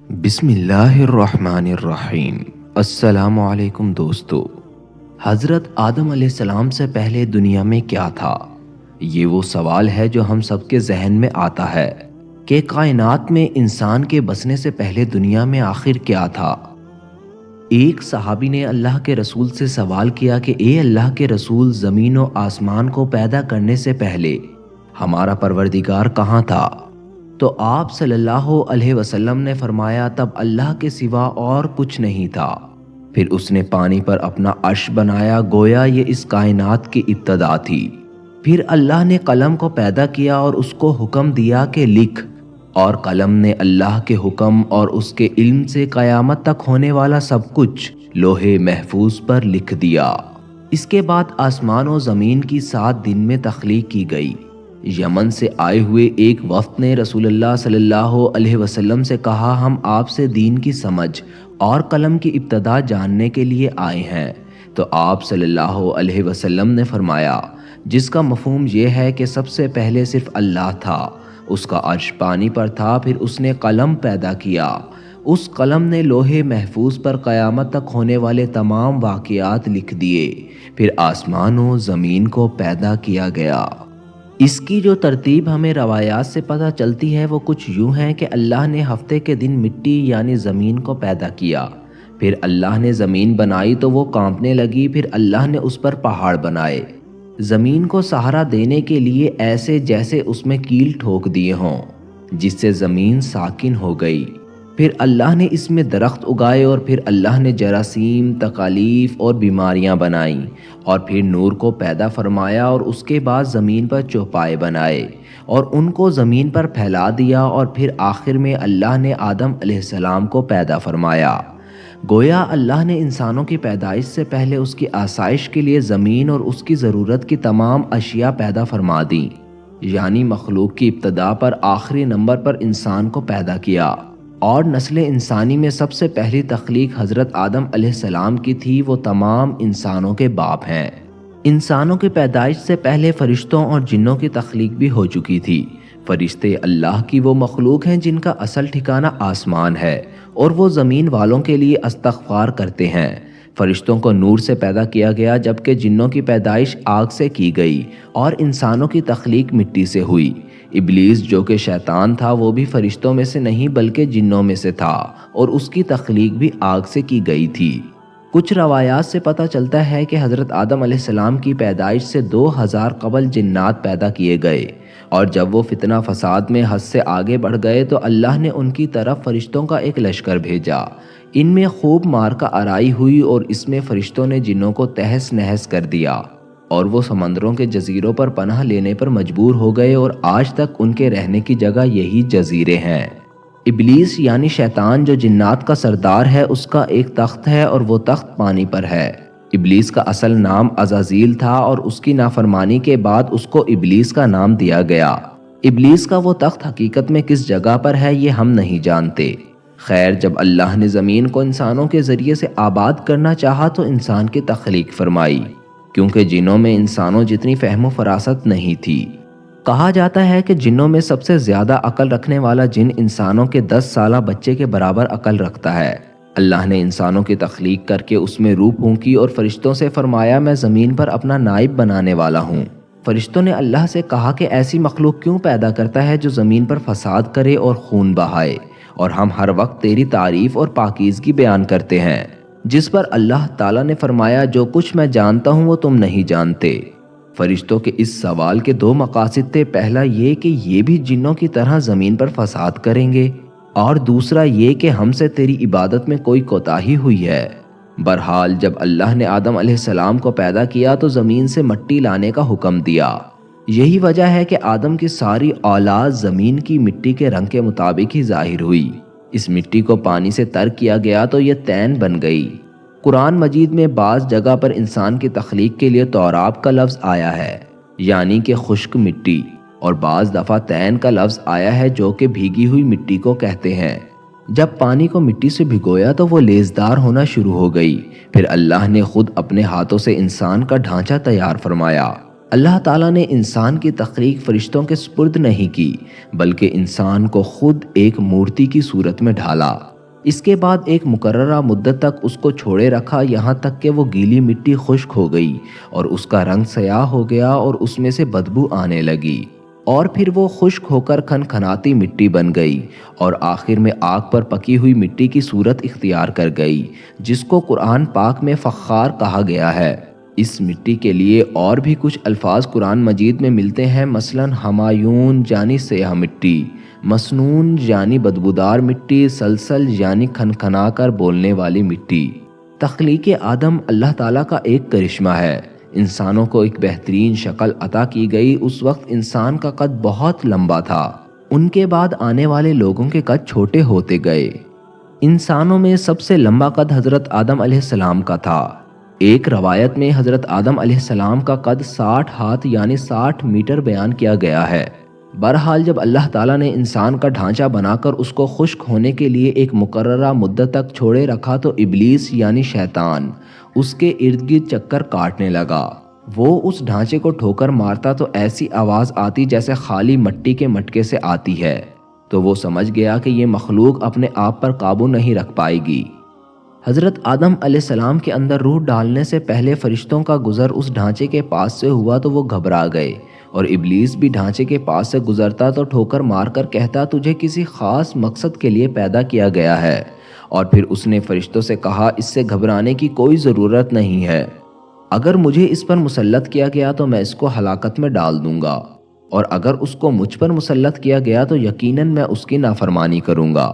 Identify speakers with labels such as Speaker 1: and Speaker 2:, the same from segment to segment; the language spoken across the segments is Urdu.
Speaker 1: بسم اللہ الرحمن الرحیم۔ السلام علیکم دوستو۔ حضرت آدم علیہ السلام سے پہلے دنیا میں کیا تھا؟ یہ وہ سوال ہے جو ہم سب کے ذہن میں آتا ہے کہ کائنات میں انسان کے بسنے سے پہلے دنیا میں آخر کیا تھا؟ ایک صحابی نے اللہ کے رسول سے سوال کیا کہ اے اللہ کے رسول، زمین و آسمان کو پیدا کرنے سے پہلے ہمارا پروردگار کہاں تھا؟ تو آپ صلی اللہ علیہ وسلم نے فرمایا، تب اللہ کے سوا اور کچھ نہیں تھا۔ پھر اس نے پانی پر اپنا عرش بنایا، گویا یہ اس کائنات کی ابتدا تھی۔ پھر اللہ نے قلم کو پیدا کیا اور اس کو حکم دیا کہ لکھ، اور قلم نے اللہ کے حکم اور اس کے علم سے قیامت تک ہونے والا سب کچھ لوح محفوظ پر لکھ دیا۔ اس کے بعد آسمان و زمین کی 7 دن میں تخلیق کی گئی۔ یمن سے آئے ہوئے ایک وفد نے رسول اللہ صلی اللہ علیہ وسلم سے کہا، ہم آپ سے دین کی سمجھ اور قلم کی ابتدا جاننے کے لیے آئے ہیں۔ تو آپ صلی اللہ علیہ وسلم نے فرمایا، جس کا مفہوم یہ ہے کہ سب سے پہلے صرف اللہ تھا، اس کا عرش پانی پر تھا، پھر اس نے قلم پیدا کیا، اس قلم نے لوح محفوظ پر قیامت تک ہونے والے تمام واقعات لکھ دیے، پھر آسمان و زمین کو پیدا کیا گیا۔ اس کی جو ترتیب ہمیں روایات سے پتہ چلتی ہے وہ کچھ یوں ہے کہ اللہ نے ہفتے کے دن مٹی یعنی زمین کو پیدا کیا، پھر اللہ نے زمین بنائی تو وہ کانپنے لگی، پھر اللہ نے اس پر پہاڑ بنائے، زمین کو سہارا دینے کے لیے ایسے جیسے اس میں کیل ٹھوک دیے ہوں، جس سے زمین ساکن ہو گئی، پھر اللہ نے اس میں درخت اگائے، اور پھر اللہ نے جراثیم، تکالیف اور بیماریاں بنائیں، اور پھر نور کو پیدا فرمایا، اور اس کے بعد زمین پر چوپائے بنائے اور ان کو زمین پر پھیلا دیا، اور پھر آخر میں اللہ نے آدم علیہ السلام کو پیدا فرمایا۔ گویا اللہ نے انسانوں کی پیدائش سے پہلے اس کی آسائش کے لیے زمین اور اس کی ضرورت کی تمام اشیاء پیدا فرما دیں، یعنی مخلوق کی ابتدا پر آخری نمبر پر انسان کو پیدا کیا۔ اور نسل انسانی میں سب سے پہلی تخلیق حضرت آدم علیہ السلام کی تھی، وہ تمام انسانوں کے باپ ہیں۔ انسانوں کی پیدائش سے پہلے فرشتوں اور جنوں کی تخلیق بھی ہو چکی تھی۔ فرشتے اللہ کی وہ مخلوق ہیں جن کا اصل ٹھکانہ آسمان ہے، اور وہ زمین والوں کے لیے استغفار کرتے ہیں۔ فرشتوں کو نور سے پیدا کیا گیا، جبکہ جنوں کی پیدائش آگ سے کی گئی، اور انسانوں کی تخلیق مٹی سے ہوئی۔ ابلیس جو کہ شیطان تھا وہ بھی فرشتوں میں سے نہیں بلکہ جنوں میں سے تھا، اور اس کی تخلیق بھی آگ سے کی گئی تھی۔ کچھ روایات سے پتہ چلتا ہے کہ حضرت آدم علیہ السلام کی پیدائش سے 2000 قبل جنات پیدا کیے گئے، اور جب وہ فتنہ فساد میں حد سے آگے بڑھ گئے تو اللہ نے ان کی طرف فرشتوں کا ایک لشکر بھیجا۔ ان میں خوب مارکہ آرائی ہوئی، اور اس میں فرشتوں نے جنوں کو تہس نہس کر دیا، اور وہ سمندروں کے جزیروں پر پناہ لینے پر مجبور ہو گئے، اور آج تک ان کے رہنے کی جگہ یہی جزیرے ہیں۔ ابلیس یعنی شیطان جو جنات کا سردار ہے، اس کا ایک تخت ہے، اور وہ تخت پانی پر ہے۔ ابلیس کا اصل نام عزازیل تھا، اور اس کی نافرمانی کے بعد اس کو ابلیس کا نام دیا گیا۔ ابلیس کا وہ تخت حقیقت میں کس جگہ پر ہے یہ ہم نہیں جانتے۔ خیر، جب اللہ نے زمین کو انسانوں کے ذریعے سے آباد کرنا چاہا تو انسان کی تخلیق فرمائی، کیونکہ جنوں میں انسانوں جتنی فہم و فراست نہیں تھی۔ کہا جاتا ہے کہ جنوں میں سب سے زیادہ عقل رکھنے والا جن انسانوں کے 10 سالہ بچے کے برابر عقل رکھتا ہے۔ اللہ نے انسانوں کی تخلیق کر کے اس میں روح پھونکی، اور فرشتوں سے فرمایا، میں زمین پر اپنا نائب بنانے والا ہوں۔ فرشتوں نے اللہ سے کہا کہ ایسی مخلوق کیوں پیدا کرتا ہے جو زمین پر فساد کرے اور خون بہائے، اور ہم ہر وقت تیری تعریف اور پاکیزگی بیان کرتے ہیں۔ جس پر اللہ تعالیٰ نے فرمایا، جو کچھ میں جانتا ہوں وہ تم نہیں جانتے۔ فرشتوں کے اس سوال کے 2 مقاصد تھے، پہلا یہ کہ یہ بھی جنوں کی طرح زمین پر فساد کریں گے، اور دوسرا یہ کہ ہم سے تیری عبادت میں کوئی کوتاہی ہوئی ہے۔ بہرحال جب اللہ نے آدم علیہ السلام کو پیدا کیا تو زمین سے مٹی لانے کا حکم دیا۔ یہی وجہ ہے کہ آدم کی ساری اولاد زمین کی مٹی کے رنگ کے مطابق ہی ظاہر ہوئی۔ اس مٹی کو پانی سے تر کیا گیا تو یہ طین بن گئی۔ قرآن مجید میں بعض جگہ پر انسان کی تخلیق کے لیے توراب کا لفظ آیا ہے، یعنی کہ خشک مٹی، اور بعض دفعہ طین کا لفظ آیا ہے جو کہ بھیگی ہوئی مٹی کو کہتے ہیں۔ جب پانی کو مٹی سے بھگویا تو وہ لیزدار ہونا شروع ہو گئی، پھر اللہ نے خود اپنے ہاتھوں سے انسان کا ڈھانچہ تیار فرمایا۔ اللہ تعالیٰ نے انسان کی تخلیق فرشتوں کے سپرد نہیں کی، بلکہ انسان کو خود ایک مورتی کی صورت میں ڈھالا۔ اس کے بعد ایک مقررہ مدت تک اس کو چھوڑے رکھا، یہاں تک کہ وہ گیلی مٹی خشک ہو گئی اور اس کا رنگ سیاہ ہو گیا اور اس میں سے بدبو آنے لگی، اور پھر وہ خشک ہو کر کھنکھناتی مٹی بن گئی اور آخر میں آگ پر پکی ہوئی مٹی کی صورت اختیار کر گئی، جس کو قرآن پاک میں فخار کہا گیا ہے۔ اس مٹی کے لیے اور بھی کچھ الفاظ قرآن مجید میں ملتے ہیں، مثلا ہمایون یعنی سیاہ مٹی، مسنون یعنی بدبودار مٹی، سلسل یعنی کھنکھنا کر بولنے والی مٹی۔ تخلیق آدم اللہ تعالیٰ کا ایک کرشمہ ہے۔ انسانوں کو ایک بہترین شکل عطا کی گئی۔ اس وقت انسان کا قد بہت لمبا تھا، ان کے بعد آنے والے لوگوں کے قد چھوٹے ہوتے گئے۔ انسانوں میں سب سے لمبا قد حضرت آدم علیہ السلام کا تھا۔ ایک روایت میں حضرت آدم علیہ السلام کا قد 60 ہاتھ یعنی 60 میٹر بیان کیا گیا ہے۔ بہرحال جب اللہ تعالیٰ نے انسان کا ڈھانچہ بنا کر اس کو خشک ہونے کے لیے ایک مقررہ مدت تک چھوڑے رکھا تو ابلیس یعنی شیطان اس کے ارد گرد چکر کاٹنے لگا۔ وہ اس ڈھانچے کو ٹھوکر مارتا تو ایسی آواز آتی جیسے خالی مٹی کے مٹکے سے آتی ہے، تو وہ سمجھ گیا کہ یہ مخلوق اپنے آپ پر قابو نہیں رکھ پائے گی۔ حضرت آدم علیہ السلام کے اندر روح ڈالنے سے پہلے فرشتوں کا گزر اس ڈھانچے کے پاس سے ہوا تو وہ گھبرا گئے، اور ابلیس بھی ڈھانچے کے پاس سے گزرتا تو ٹھوکر مار کر کہتا تجھے کسی خاص مقصد کے لیے پیدا کیا گیا ہے، اور پھر اس نے فرشتوں سے کہا اس سے گھبرانے کی کوئی ضرورت نہیں ہے، اگر مجھے اس پر مسلط کیا گیا تو میں اس کو ہلاکت میں ڈال دوں گا، اور اگر اس کو مجھ پر مسلط کیا گیا تو یقیناً میں اس کی نافرمانی کروں گا۔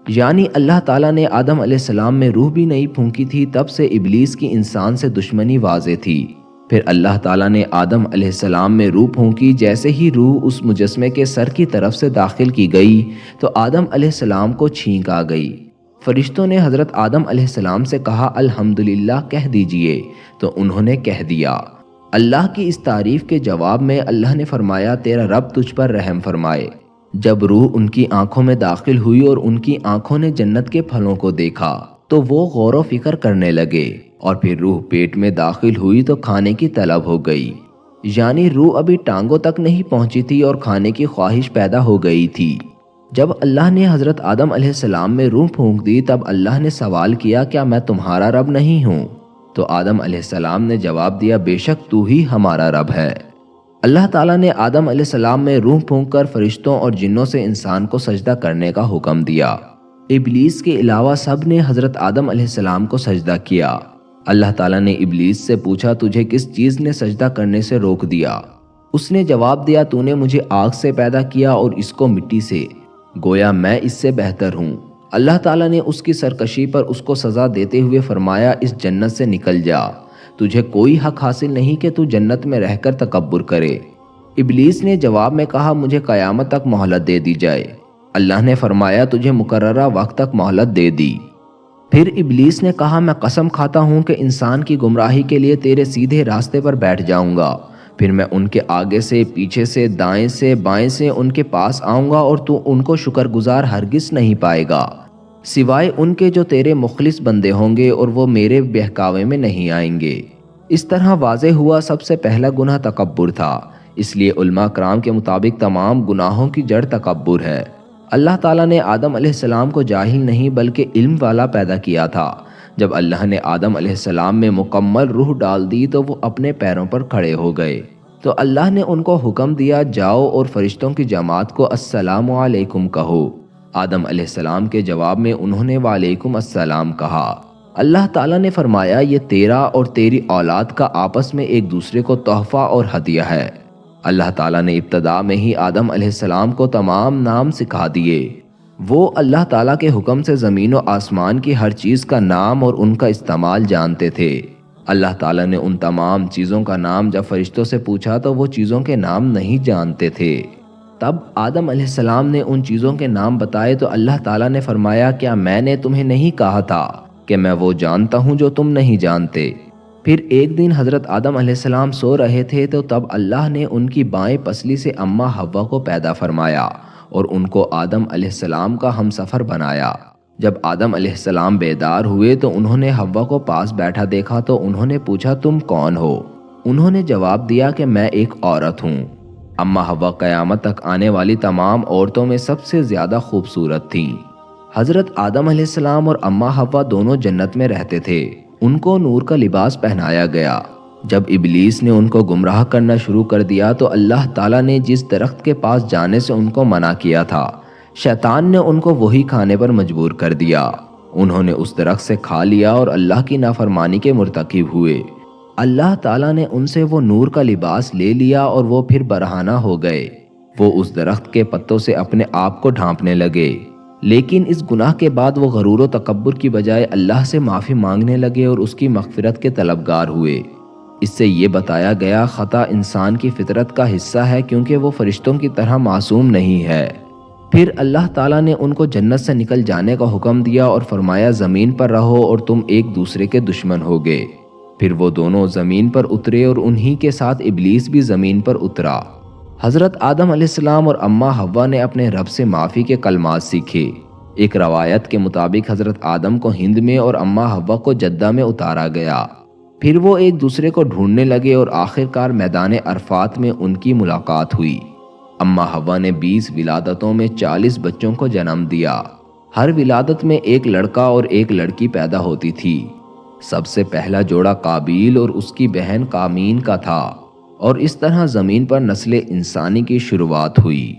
Speaker 1: یعنی اللہ تعالیٰ نے آدم علیہ السلام میں روح بھی نہیں پھونکی تھی، تب سے ابلیس کی انسان سے دشمنی واضح تھی۔ پھر اللہ تعالیٰ نے آدم علیہ السلام میں روح پھونکی، جیسے ہی روح اس مجسمے کے سر کی طرف سے داخل کی گئی تو آدم علیہ السلام کو چھینک آ گئی۔ فرشتوں نے حضرت آدم علیہ السلام سے کہا الحمدللہ کہہ دیجئے، تو انہوں نے کہہ دیا۔ اللہ کی اس تعریف کے جواب میں اللہ نے فرمایا تیرا رب تجھ پر رحم فرمائے۔ جب روح ان کی آنکھوں میں داخل ہوئی اور ان کی آنکھوں نے جنت کے پھلوں کو دیکھا تو وہ غور و فکر کرنے لگے، اور پھر روح پیٹ میں داخل ہوئی تو کھانے کی طلب ہو گئی، یعنی روح ابھی ٹانگوں تک نہیں پہنچی تھی اور کھانے کی خواہش پیدا ہو گئی تھی۔ جب اللہ نے حضرت آدم علیہ السلام میں روح پھونک دی تب اللہ نے سوال کیا کیا میں تمہارا رب نہیں ہوں؟ تو آدم علیہ السلام نے جواب دیا بے شک تو ہی ہمارا رب ہے۔ اللہ تعالیٰ نے آدم علیہ السلام میں روح پھونک کر فرشتوں اور جنوں سے انسان کو سجدہ کرنے کا حکم دیا۔ ابلیس کے علاوہ سب نے حضرت آدم علیہ السلام کو سجدہ کیا۔ اللہ تعالیٰ نے ابلیس سے پوچھا تجھے کس چیز نے سجدہ کرنے سے روک دیا؟ اس نے جواب دیا تو نے مجھے آگ سے پیدا کیا اور اس کو مٹی سے، گویا میں اس سے بہتر ہوں۔ اللہ تعالیٰ نے اس کی سرکشی پر اس کو سزا دیتے ہوئے فرمایا اس جنت سے نکل جا، تجھے کوئی حق حاصل نہیں کہ تو جنت میں رہ کر تکبر کرے۔ ابلیس نے جواب میں کہا مجھے قیامت تک مہلت دے دی جائے۔ اللہ نے فرمایا تجھے مقررہ وقت تک مہلت دے دی۔ پھر ابلیس نے کہا میں قسم کھاتا ہوں کہ انسان کی گمراہی کے لیے تیرے سیدھے راستے پر بیٹھ جاؤں گا، پھر میں ان کے آگے سے، پیچھے سے، دائیں سے، بائیں سے ان کے پاس آؤں گا اور تو ان کو شکر گزار ہرگز نہیں پائے گا، سوائے ان کے جو تیرے مخلص بندے ہوں گے اور وہ میرے بہکاوے میں نہیں آئیں گے۔ اس طرح واضح ہوا سب سے پہلا گناہ تکبر تھا، اس لیے علماء کرام کے مطابق تمام گناہوں کی جڑ تکبر ہے۔ اللہ تعالیٰ نے آدم علیہ السلام کو جاہل نہیں بلکہ علم والا پیدا کیا تھا۔ جب اللہ نے آدم علیہ السلام میں مکمل روح ڈال دی تو وہ اپنے پیروں پر کھڑے ہو گئے، تو اللہ نے ان کو حکم دیا جاؤ اور فرشتوں کی جماعت کو السلام علیکم کہو۔ آدم علیہ السلام کے جواب میں انہوں نے وعلیکم السلام کہا۔ اللہ تعالیٰ نے فرمایا یہ تیرا اور تیری اولاد کا آپس میں ایک دوسرے کو تحفہ اور ہدیہ ہے۔ اللہ تعالیٰ نے ابتدا میں ہی آدم علیہ السلام کو تمام نام سکھا دیے۔ وہ اللہ تعالیٰ کے حکم سے زمین و آسمان کی ہر چیز کا نام اور ان کا استعمال جانتے تھے۔ اللہ تعالیٰ نے ان تمام چیزوں کا نام جب فرشتوں سے پوچھا تو وہ چیزوں کے نام نہیں جانتے تھے۔ تب آدم علیہ السلام نے ان چیزوں کے نام بتائے تو اللہ تعالیٰ نے فرمایا کیا میں نے تمہیں نہیں کہا تھا کہ میں وہ جانتا ہوں جو تم نہیں جانتے؟ پھر ایک دن حضرت آدم علیہ السلام سو رہے تھے تو تب اللہ نے ان کی بائیں پسلی سے اماں حوا کو پیدا فرمایا اور ان کو آدم علیہ السلام کا ہم سفر بنایا۔ جب آدم علیہ السلام بیدار ہوئے تو انہوں نے حوا کو پاس بیٹھا دیکھا تو انہوں نے پوچھا تم کون ہو؟ انہوں نے جواب دیا کہ میں ایک عورت ہوں۔ اماں حوا قیامت تک آنے والی تمام عورتوں میں سب سے زیادہ خوبصورت تھیں۔ حضرت آدم علیہ السلام اور اماں حوا دونوں جنت میں رہتے تھے۔ ان کو نور کا لباس پہنایا گیا۔ جب ابلیس نے ان کو گمراہ کرنا شروع کر دیا تو اللہ تعالیٰ نے جس درخت کے پاس جانے سے ان کو منع کیا تھا، شیطان نے ان کو وہی کھانے پر مجبور کر دیا۔ انہوں نے اس درخت سے کھا لیا اور اللہ کی نافرمانی کے مرتکب ہوئے۔ اللہ تعالیٰ نے ان سے وہ نور کا لباس لے لیا اور وہ پھر برہنہ ہو گئے۔ وہ اس درخت کے پتوں سے اپنے آپ کو ڈھانپنے لگے، لیکن اس گناہ کے بعد وہ غرور و تکبر کی بجائے اللہ سے معافی مانگنے لگے اور اس کی مغفرت کے طلبگار ہوئے۔ اس سے یہ بتایا گیا خطا انسان کی فطرت کا حصہ ہے، کیونکہ وہ فرشتوں کی طرح معصوم نہیں ہے۔ پھر اللہ تعالیٰ نے ان کو جنت سے نکل جانے کا حکم دیا اور فرمایا زمین پر رہو اور تم ایک دوسرے کے دشمن ہوگے۔ پھر وہ دونوں زمین پر اترے اور انہی کے ساتھ ابلیس بھی زمین پر اترا۔ حضرت آدم علیہ السلام اور اماں حوا نے اپنے رب سے معافی کے کلمات سیکھے۔ ایک روایت کے مطابق حضرت آدم کو ہند میں اور اماں حوا کو جدہ میں اتارا گیا۔ پھر وہ ایک دوسرے کو ڈھونڈنے لگے اور آخرکار میدان عرفات میں ان کی ملاقات ہوئی۔ اماں حوا نے 20 ولادتوں میں 40 بچوں کو جنم دیا۔ ہر ولادت میں ایک لڑکا اور ایک لڑکی پیدا ہوتی تھی۔ سب سے پہلا جوڑا قابیل اور اس کی بہن کامین کا تھا، اور اس طرح زمین پر نسل انسانی کی شروعات ہوئی۔